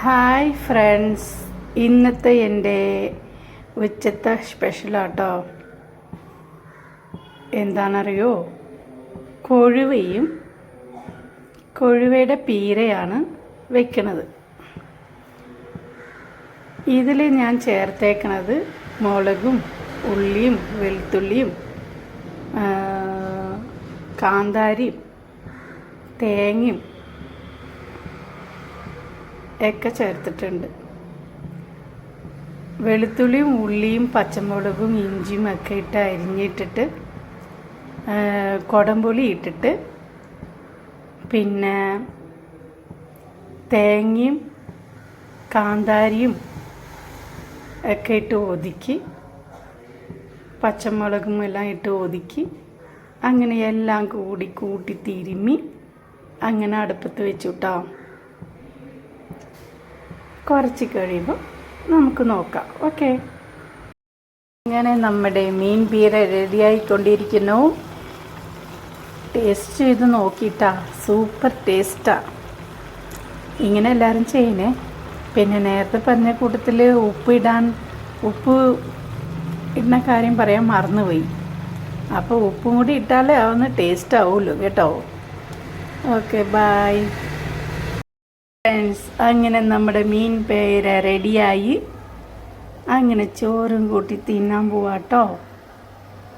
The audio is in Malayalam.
ഹായ് ഫ്രണ്ട്സ്, ഇന്നത്തെ എൻ്റെ ഉച്ചത്തെ സ്പെഷ്യലാട്ടോ. എന്താണെന്നറിയോ? കൊഴുവയുടെ പീരയാണ് വെക്കണത്. ഇതിൽ ഞാൻ ചേർത്തേക്കണത് മുളകും ഉള്ളിയും വെളുത്തുള്ളിയും കാന്താരിയും തേങ്ങയും ഒക്കെ ചേർത്തിട്ടുണ്ട്. വെളുത്തുള്ളിയും ഉള്ളിയും പച്ചമുളകും ഇഞ്ചിയും ഒക്കെ ഇട്ട് അരിഞ്ഞിട്ടിട്ട് കുടംപുളി ഇട്ടിട്ട് പിന്നെ തേങ്ങയും കാന്താരിയും ഒക്കെ ഇട്ട് ഒതുക്കി പച്ചമുളകും എല്ലാം ഇട്ട് ഒതുക്കി അങ്ങനെ എല്ലാം കൂട്ടി തിരുമ്മി അങ്ങനെ അടുപ്പത്ത് വെച്ചു കേട്ടോ. കുറച്ച് കഴിയുമ്പോൾ നമുക്ക് നോക്കാം. ഓക്കെ, ഇങ്ങനെ നമ്മുടെ മീൻ പീര റെഡിയായിക്കൊണ്ടിരിക്കുന്നു. ടേസ്റ്റ് ചെയ്ത് നോക്കിയിട്ടാ, സൂപ്പർ ടേസ്റ്റാണ്. ഇങ്ങനെ എല്ലാവരും ചെയ്യണേ. പിന്നെ നേരത്തെ പറഞ്ഞ കൂട്ടത്തിൽ ഉപ്പ് ഇടുന്ന കാര്യം പറയാൻ മറന്നുപോയി. അപ്പോൾ ഉപ്പും കൂടി ഇട്ടാലേ അതൊന്ന് ടേസ്റ്റ് ആവുമല്ലോ കേട്ടോ. Okay, bye friends. അങ്ങനെ നമ്മുടെ മീൻ പീര റെഡിയായി. അങ്ങനെ ചോറും കൂട്ടി തിന്നാൻ പോവാട്ടോ.